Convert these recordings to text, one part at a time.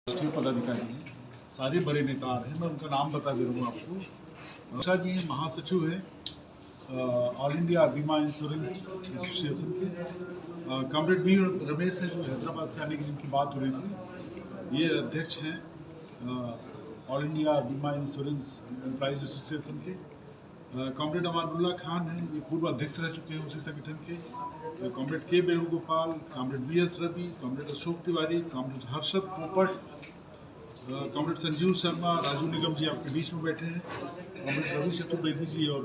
राष्ट्रीय पदाधिकारी हैं, सारे बड़े नेता आ रहे हैं। मैं उनका नाम बता दे रहा हूँ आपको। आशा जी हैं, महासचिव हैं ऑल इंडिया बीमा इंश्योरेंस एसोसिएशन के। कॉमरेड वी रमेश हैं जो हैदराबाद से आने की जिनकी बात हो रही थी, ये अध्यक्ष हैं ऑल इंडिया बीमा इंश्योरेंस एम्प्लॉइज एसोसिएशन के। कॉमरेड अमानुल्लाह खान हैं, ये पूर्व अध्यक्ष रह चुके हैं उसी संगठन के। Comrade K Venugopal, comrade V S. Ravi, comrade Ashok Tiwari, comrade Harshad Popat, comrade Sanjeev Sharma, Raju Nigam ji आपके बीच में बैठे हैं। कॉमरेड रवि चतुर्वेदी जी और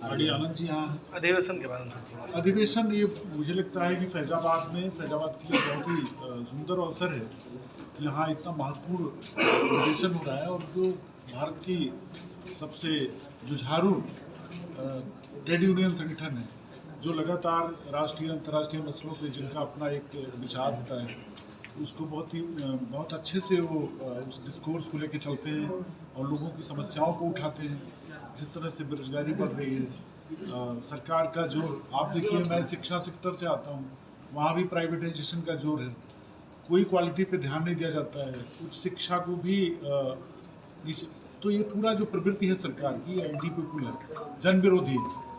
आर.डी. आनंद जी यहाँ हैं। अधिवेशन के बारे में अधिवेशन ये मुझे लगता है कि फैजाबाद के लिए बहुत ही सुंदर अवसर है कि यहाँ इतना महत्वपूर्ण अधिवेशन हो रहा है। और जो भारत की सबसे जुझारू ट्रेड यूनियन संगठन है, जो लगातार राष्ट्रीय अंतर्राष्ट्रीय मसलों पे जिनका अपना एक विचार होता है, उसको बहुत अच्छे से वो उस डिस्कोर्स को लेके चलते हैं और लोगों की समस्याओं को उठाते हैं। जिस तरह से बेरोजगारी बढ़ रही है, सरकार का जोर आप देखिए। मैं शिक्षा सेक्टर से आता हूँ, वहाँ भी प्राइवेटाइजेशन का जोर है, कोई क्वालिटी पे ध्यान नहीं दिया जाता है, उच्च शिक्षा को भी तो ये पूरा जो प्रवृत्ति है सरकार की एंटी पीपुल है, जन विरोधी है।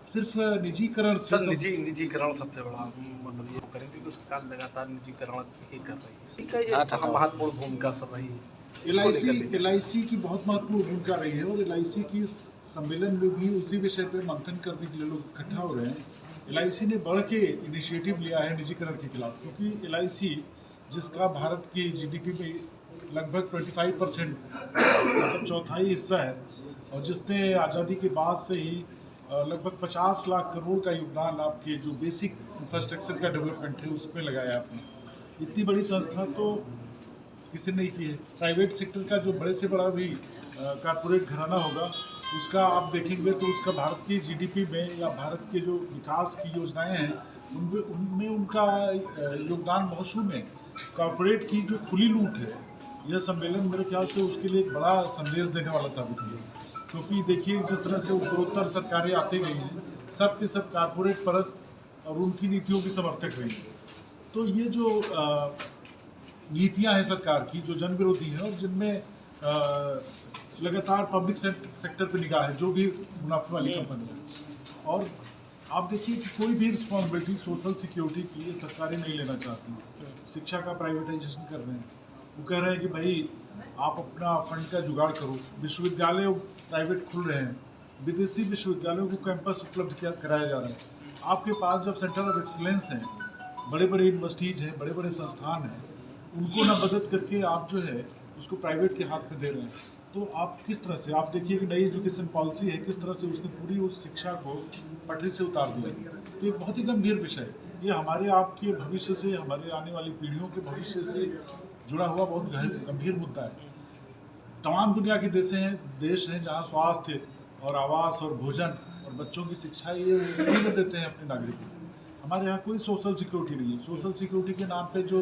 सिर्फ निजीकरण से निजीकरण सबसे बड़ा मतलब ये करेंगे कि सरकार लगातार निजीकरण ही कर रही है। महत्वपूर्ण भूमिका सब रही है। एलआईसी की बहुत महत्वपूर्ण भूमिका रही है और एलआईसी की इस सम्मेलन में भी उसी विषय पर मंथन करने के लिए लोग इकट्ठा हो रहे हैं। एलआईसी ने बढ़ के इनिशिएटिव लिया है निजीकरण के खिलाफ, क्योंकि एलआईसी जिसका भारत की जीडीपी में लगभग 25% मतलब चौथाई हिस्सा है, और जिसने आज़ादी के बाद से ही लगभग 50 लाख करोड़ का योगदान आपके जो बेसिक इंफ्रास्ट्रक्चर का डेवलपमेंट है उसमें लगाया आपने। इतनी बड़ी संस्था तो किसी नहीं की है। प्राइवेट सेक्टर का जो बड़े से बड़ा भी कारपोरेट घराना होगा, उसका आप देखेंगे तो उसका भारत की जीडीपी में या भारत के जो विकास की योजनाएं हैं उनमें उनका योगदान बहुत शून्य है। कारपोरेट की जो खुली लूट है, यह सम्मेलन मेरे ख्याल से उसके लिए एक बड़ा संदेश देने वाला साबित हुआ। क्योंकि देखिए जिस तरह से उत्तरोत्तर सरकारें आती गई हैं, सब के सब कारपोरेट परस्त और उनकी नीतियों की समर्थक रही हैं। तो ये जो नीतियां हैं सरकार की जो जन विरोधी है और जिनमें लगातार पब्लिक सेक्टर पे निगाह है, जो भी मुनाफे वाली कंपनी है। और आप देखिए कि कोई भी रिस्पॉन्सिबिलिटी सोशल सिक्योरिटी की ये सरकारें नहीं लेना चाहती। शिक्षा का प्राइवेटाइजेशन कर रहे हैं, वो कह रहे हैं कि भाई आप अपना फंड का जुगाड़ करो। विश्वविद्यालय प्राइवेट खुल रहे हैं, विदेशी विश्वविद्यालयों को कैंपस उपलब्ध कराया जा रहा है। आपके पास जब सेंटर ऑफ एक्सीलेंस हैं, बड़े बड़े यूनिवर्सिटीज़ हैं, बड़े बड़े संस्थान हैं, उनको ना मदद करके आप जो है उसको प्राइवेट के हाथ में दे रहे हैं। तो आप किस तरह से आप देखिए कि नई एजुकेशन पॉलिसी है, किस तरह से उसने पूरी उस शिक्षा को पटरी से उतार दिया। तो ये बहुत ही गंभीर विषय है। ये हमारे आपके भविष्य से, हमारे आने वाली पीढ़ियों के भविष्य से जुड़ा हुआ बहुत गंभीर मुद्दा है। तमाम दुनिया के देश हैं जहाँ स्वास्थ्य और आवास और भोजन और बच्चों की शिक्षा ये फ्री में देते हैं अपने नागरिकों को। हमारे यहाँ कोई सोशल सिक्योरिटी नहीं है। सोशल सिक्योरिटी के नाम पे जो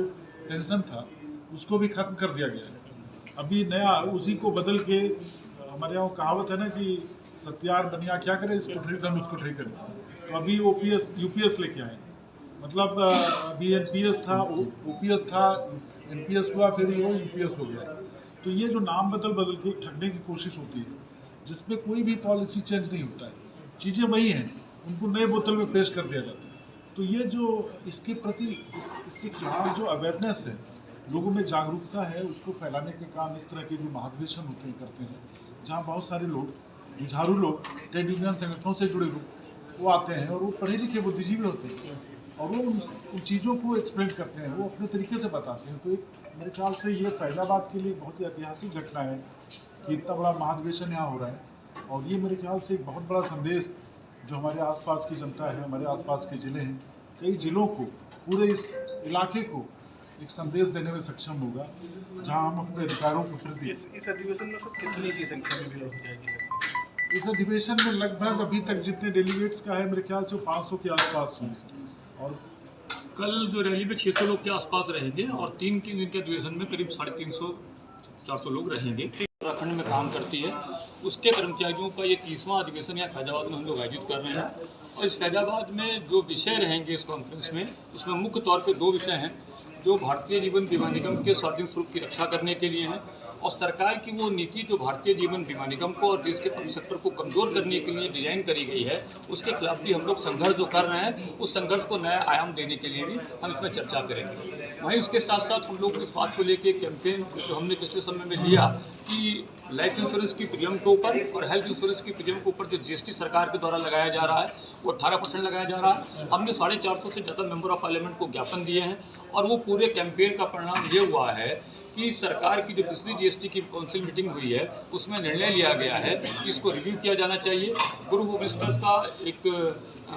पेंशन था उसको भी खत्म कर दिया गया है। अभी नया उसी को बदल के हमारे यहाँ कहावत है ना कि सत्यार बनिया क्या करे, इसको ठीक हम उसको ठीक करें। तो अभी ओपीएस यूपीएस लेके आए, मतलब अभी एनपीएस था, ओपीएस था, एनपीएस हुआ, फिर वो यूपीएस हो गया। तो ये जो नाम बदल के ठगने की कोशिश होती है, जिसमें कोई भी पॉलिसी चेंज नहीं होता है, चीज़ें वही हैं, उनको नए बोतल में पेश कर दिया जाता है। तो ये जो इसके प्रति इसके खिलाफ जो अवेयरनेस है, लोगों में जागरूकता है, उसको फैलाने के काम इस तरह के जो महाधिवेशन होते हैं करते हैं, जहाँ बहुत सारे लोग जुझारू लोग ट्रेड यूनियन संगठनों से जुड़े लोग वो आते हैं और वो पढ़े लिखे बुद्धिजीवी होते हैं और वो उन चीज़ों को एक्सप्लेन करते हैं, वो अपने तरीके से बताते हैं। तो एक मेरे ख्याल से ये फैजाबाद के लिए बहुत ही ऐतिहासिक घटना है कि इतना बड़ा महाधिवेशन यहाँ हो रहा है। और ये मेरे ख्याल से एक बहुत बड़ा संदेश जो हमारे आसपास की जनता है, हमारे आसपास के ज़िले हैं, कई ज़िलों को, पूरे इस इलाके को एक संदेश देने में सक्षम होगा, जहाँ हम अपने अधिकारों के प्रति। इस अधिवेशन में सर कितनी की संख्या में भीड़ हो जाएगी? इस अधिवेशन में लगभग अभी तक जितने डेलीगेट्स का है मेरे ख्याल से 500 के आसपास हैं। और कल जो रैली में 600 लोग के आसपास रहेंगे और 3 दिन के अधिवेशन में करीब 350-400 लोग रहेंगे। उत्तराखंड में काम करती है, उसके कर्मचारियों का ये 30वां अधिवेशन यहाँ फैजाबाद में हम लोग आयोजित कर रहे हैं। और इस फैजाबाद में जो विषय रहेंगे इस कॉन्फ्रेंस में, उसमें मुख्य तौर पे 2 विषय हैं जो भारतीय जीवन बीमा निगम के स्वाधीन स्वरूप की रक्षा करने के लिए हैं और सरकार की वो नीति जो भारतीय जीवन बीमा निगम को और देश के पब्लिक सेक्टर को कमज़ोर करने के लिए डिजाइन करी गई है, उसके खिलाफ भी हम लोग संघर्ष जो कर रहे हैं, उस संघर्ष को नया आयाम देने के लिए भी हम इसमें चर्चा करेंगे। वहीं उसके साथ साथ हम लोग इस बात को लेकर कैंपेन जो हमने पिछले समय में लिया कि लाइफ इंश्योरेंस की प्रीमियम के ऊपर और हेल्थ इंश्योरेंस की प्रीमियम के ऊपर जो GST सरकार के द्वारा लगाया जा रहा है वो 18% लगाया जा रहा है। हमने 450 से ज़्यादा मेंबर ऑफ पार्लियामेंट को ज्ञापन दिए हैं और वो पूरे कैंपेन का परिणाम ये हुआ है कि सरकार की जो पिछली GST की काउंसिल मीटिंग हुई है उसमें निर्णय लिया गया है कि इसको रिव्यू किया जाना चाहिए। ग्रुप ऑफ मिनिस्टर्स का एक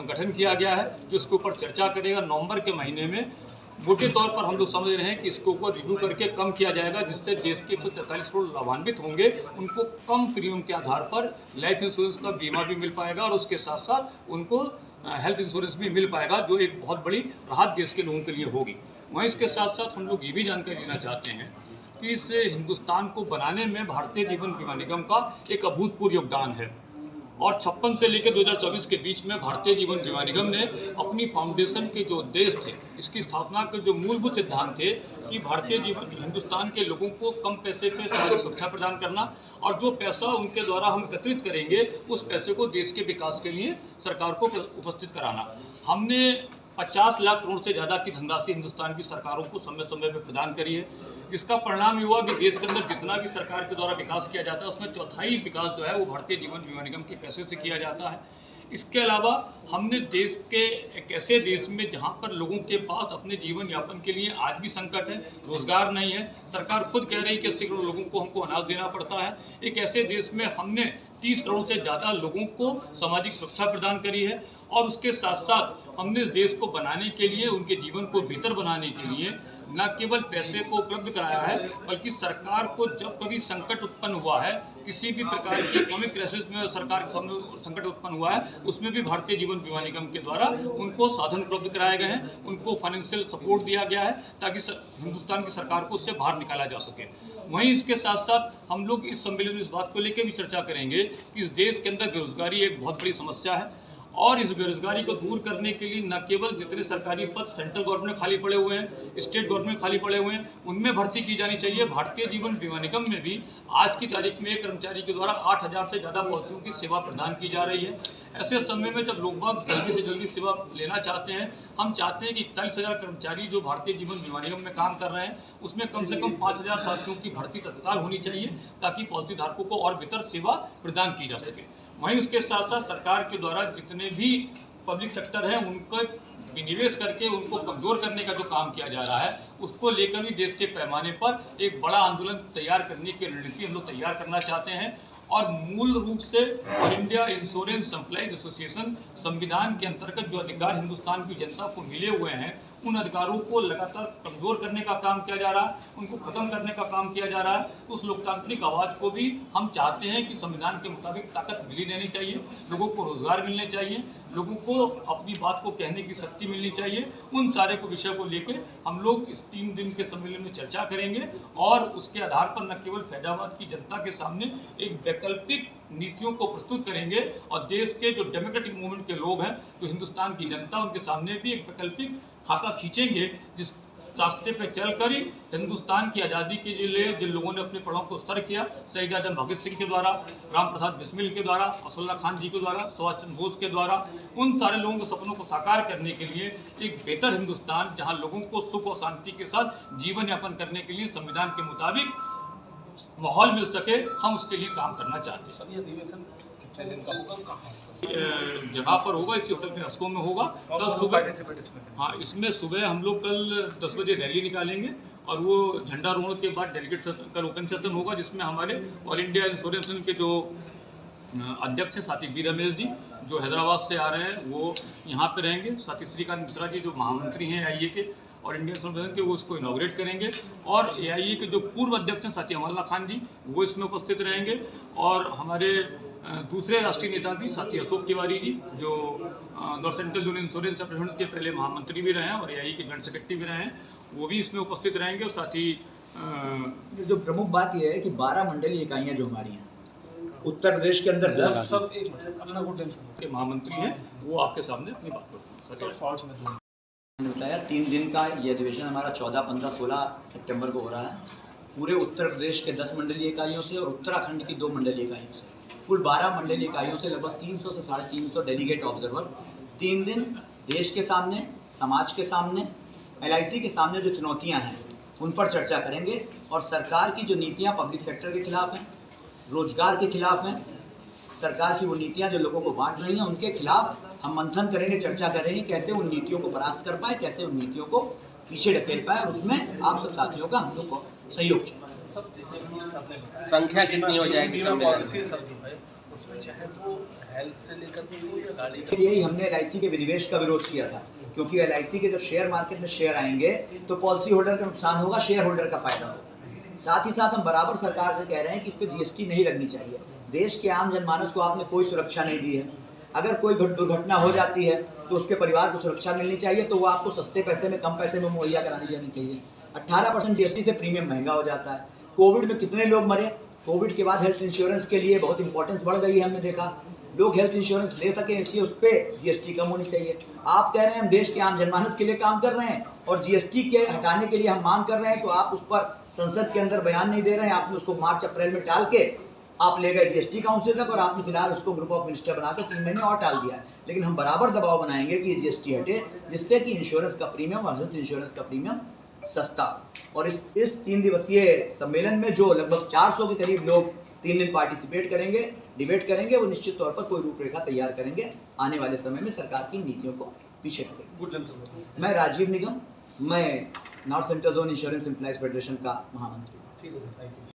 गठन किया गया है जो इसके ऊपर चर्चा करेगा। नवंबर के महीने में मोटे तौर पर हम लोग समझ रहे हैं कि इसको ऊपर रिव्यू करके कम किया जाएगा, जिससे देश के 143 करोड़ लाभान्वित होंगे, उनको कम प्रीमियम के आधार पर लाइफ इंश्योरेंस का बीमा भी मिल पाएगा और उसके साथ साथ उनको हेल्थ इंश्योरेंस भी मिल पाएगा, जो एक बहुत बड़ी राहत देश के लोगों के लिए होगी। वहीं इसके साथ साथ हम लोग ये भी जानकारी लेना चाहते हैं कि इस हिंदुस्तान को बनाने में भारतीय जीवन बीमा निगम का एक अभूतपूर्व योगदान है और 56 से लेकर 2024 के बीच में भारतीय जीवन बीमा निगम ने अपनी फाउंडेशन के जो उद्देश्य थे, इसकी स्थापना के जो मूलभूत सिद्धांत थे कि भारतीय जीवन हिंदुस्तान के लोगों को कम पैसे पे सामाजिक सुरक्षा प्रदान करना और जो पैसा उनके द्वारा हम एकत्रित करेंगे उस पैसे को देश के विकास के लिए सरकार को उपस्थित कराना। हमने 50 लाख करोड़ से ज़्यादा की धनराशि हिंदुस्तान की सरकारों को समय समय पर प्रदान करी है, जिसका परिणाम ये हुआ कि देश के अंदर जितना भी सरकार के द्वारा विकास किया जाता है उसमें चौथाई विकास जो है वो भारतीय जीवन बीमा निगम के पैसे से किया जाता है। इसके अलावा हमने देश के एक ऐसे देश में जहाँ पर लोगों के पास अपने जीवन यापन के लिए आज भी संकट है, रोजगार नहीं है, सरकार खुद कह रही है कि 80 करोड़ लोगों को हमको अनाज देना पड़ता है। एक ऐसे देश में हमने 30 करोड़ से ज़्यादा लोगों को सामाजिक सुरक्षा प्रदान करी है और उसके साथ साथ हमने इस देश को बनाने के लिए, उनके जीवन को बेहतर बनाने के लिए न केवल पैसे को उपलब्ध कराया है, बल्कि सरकार को जब कभी संकट उत्पन्न हुआ है, किसी भी प्रकार की इकोनॉमिक क्राइसिस में सरकार के सामने संकट उत्पन्न हुआ है, उसमें भी भारतीय जीवन बीमा निगम के द्वारा उनको साधन उपलब्ध कराए गए हैं, उनको फाइनेंशियल सपोर्ट दिया गया है ताकि हिंदुस्तान की सरकार को उससे बाहर निकाला जा सके। वहीं इसके साथ साथ हम लोग इस सम्मेलन में इस बात को लेकर भी चर्चा करेंगे कि इस देश के अंदर बेरोजगारी एक बहुत बड़ी समस्या है और इस बेरोजगारी को दूर करने के लिए न केवल जितने सरकारी पद सेंट्रल गवर्नमेंट में खाली पड़े हुए हैं, स्टेट गवर्नमेंट में खाली पड़े हुए हैं, उनमें भर्ती की जानी चाहिए। भारतीय जीवन बीमा निगम में भी आज की तारीख में एक कर्मचारी के द्वारा 8000 से ज़्यादा पॉलिसियों की सेवा प्रदान की जा रही है। ऐसे समय में जब लोग बाग जल्दी से जल्दी सेवा लेना चाहते हैं, हम चाहते हैं कि 41,000 कर्मचारी जो भारतीय जीवन बीमा निगम में काम कर रहे हैं उसमें कम से कम 5000 साथियों की भर्ती तत्काल होनी चाहिए ताकि पॉलिसी धारकों को और बेहतर सेवा प्रदान की जा सके। वहीं उसके साथ साथ सरकार के द्वारा जितने भी पब्लिक सेक्टर है उनको विनिवेश करके उनको कमजोर करने का जो काम किया जा रहा है, उसको लेकर भी देश के पैमाने पर एक बड़ा आंदोलन तैयार करने की रणनीति हम लोग तैयार करना चाहते हैं। और मूल रूप से all India insurance employees association संविधान के अंतर्गत जो अधिकार हिंदुस्तान की जनता को मिले हुए हैं, उन अधिकारों को लगातार कमजोर करने का काम किया जा रहा है, उनको खत्म करने का काम किया जा रहा है। उस लोकतांत्रिक आवाज़ को भी हम चाहते हैं कि संविधान के मुताबिक ताकत मिली रहनी चाहिए, लोगों को रोजगार मिलने चाहिए, लोगों को अपनी बात को कहने की शक्ति मिलनी चाहिए। उन सारे को विषय को लेकर हम लोग इस 3 दिन के सम्मेलन में चर्चा करेंगे और उसके आधार पर न केवल फैजाबाद की जनता के सामने एक वैकल्पिक नीतियों को प्रस्तुत करेंगे और देश के जो डेमोक्रेटिक मूवमेंट के लोग हैं, जो हिंदुस्तान की जनता, उनके सामने भी एक वैकल्पिक खाका खींचेंगे जिस रास्ते पे चलकर ही हिंदुस्तान की आज़ादी के लिए जिन लोगों ने अपने पड़ों को सर किया, शहीद आजम भगत सिंह के द्वारा, राम प्रसाद बिस्मिल के द्वारा, असफुल्ला खान जी के द्वारा, सुभाष चंद्र बोस के द्वारा, उन सारे लोगों के सपनों को साकार करने के लिए एक बेहतर हिंदुस्तान जहां लोगों को सुख और शांति के साथ जीवन यापन करने के लिए संविधान के मुताबिक माहौल मिल सके, हम उसके लिए काम करना चाहते हैं। सर, ये अधिवेशन कितने दिन का होगा, कहाँ जगह पर होगा? इसी होटल के हस्कों में होगा। कल सुबह, हाँ, इसमें सुबह हम लोग कल 10 बजे रैली निकालेंगे और वो झंडा रोहण के बाद डेलीगेट सेशन, कल ओपन सेशन होगा जिसमें हमारे ऑल इंडिया इंश्योरेंस के जो अध्यक्ष हैं साथी बी रमेश जी, जो हैदराबाद से आ रहे हैं, वो यहाँ पे रहेंगे। साथी श्रीकांत मिश्रा जी जो महामंत्री हैं AIA के और इंडियन संगठन के, वो इसको इनॉग्रेट करेंगे और AIA के जो पूर्व अध्यक्ष हैं साथी अमरला खान जी, वो इसमें उपस्थित रहेंगे और हमारे दूसरे राष्ट्रीय नेता भी साथी अशोक तिवारी जी, जो north central union insurance association के पहले महामंत्री भी रहे हैं और AIA के जॉइंट सेक्रेटरी भी रहे हैं, वो भी इसमें उपस्थित रहेंगे। और साथ ही जो प्रमुख बात यह है कि 12 मंडलीय इकाइयाँ जो हमारी हैं उत्तर प्रदेश के अंदर 10 सर एक मिनट अपना को टेंशन के महामंत्री हैं वो आपके सामने अपनी बात सर रखेंगे। शॉर्ट्स में दूँ ने बताया 3 दिन का ये अधिवेशन हमारा 14, 15, 16 सितंबर को हो रहा है। पूरे उत्तर प्रदेश के 10 मंडलीय इकाइयों से और उत्तराखंड की 2 मंडलीय इकाइयों से कुल 12 मंडलीय इकाइयों से लगभग 300 से 350 डेलीगेट ऑब्जर्वर 3 दिन देश के सामने, समाज के सामने, LIC के सामने जो चुनौतियां हैं उन पर चर्चा करेंगे और सरकार की जो नीतियां पब्लिक सेक्टर के खिलाफ हैं, रोजगार के खिलाफ हैं, सरकार की वो नीतियां जो लोगों को बांट रही हैं उनके खिलाफ हम मंथन करेंगे, चर्चा करेंगे कैसे उन नीतियों को परास्त कर पाए, कैसे उन नीतियों को पीछे ढकेल पाए और उसमें आप सब साथियों का हम लोग को सहयोग चाहिए। सब जैसे कि सबने बताया संख्या कितनी हो जाएगी बीमा सम्मेलन पॉलिसी सर जो है उसमें चाहे तो हेल्थ से लेकर के हो या गाड़ी का यही हमने LIC के विनिवेश का विरोध किया था, क्योंकि LIC के जब शेयर मार्केट में शेयर आएंगे तो पॉलिसी होल्डर का नुकसान होगा, शेयर होल्डर का फायदा होगा। साथ ही साथ हम बराबर सरकार से कह रहे हैं कि इस पर GST नहीं लगनी चाहिए। देश के आम जनमानस को आपने कोई सुरक्षा नहीं दी है। अगर कोई दुर्घटना हो जाती है तो उसके परिवार को सुरक्षा मिलनी चाहिए, तो वो आपको सस्ते पैसे में, कम पैसे में मुहैया करानी जानी चाहिए। 18% GST से प्रीमियम महंगा हो जाता है। कोविड में कितने लोग मरे, कोविड के बाद हेल्थ इंश्योरेंस के लिए बहुत इंपॉर्टेंस बढ़ गई है, हमने देखा लोग हेल्थ इंश्योरेंस ले सकें, इसलिए उस पर GST कम होनी चाहिए। आप कह रहे हैं हम देश के आम जनमानस के लिए काम कर रहे हैं और GST के हटाने के लिए हम मांग कर रहे हैं, तो आप उस पर संसद के अंदर बयान नहीं दे रहे हैं। आपने उसको मार्च अप्रैल में टाल के आप ले गए GST काउंसिल तक और आपने फिलहाल उसको ग्रुप ऑफ मिनिस्टर बना के 3 महीने और टाल दिया है। लेकिन हम बराबर दबाव बनाएंगे कि ये GST हटे, जिससे कि इंश्योरेंस का प्रीमियम और हेल्थ इंश्योरेंस का प्रीमियम सस्ता। और इस 3 दिवसीय सम्मेलन में जो लगभग 400 के करीब लोग 3 दिन पार्टिसिपेट करेंगे, डिबेट करेंगे, वो निश्चित तौर पर कोई रूपरेखा तैयार करेंगे आने वाले समय में सरकार की नीतियों को पीछे रखेंगे। गुड जंतु मैं राजीव निगम, मैं north central zone insurance employees federation का महामंत्री हूँ। ठीक है, थैंक यू।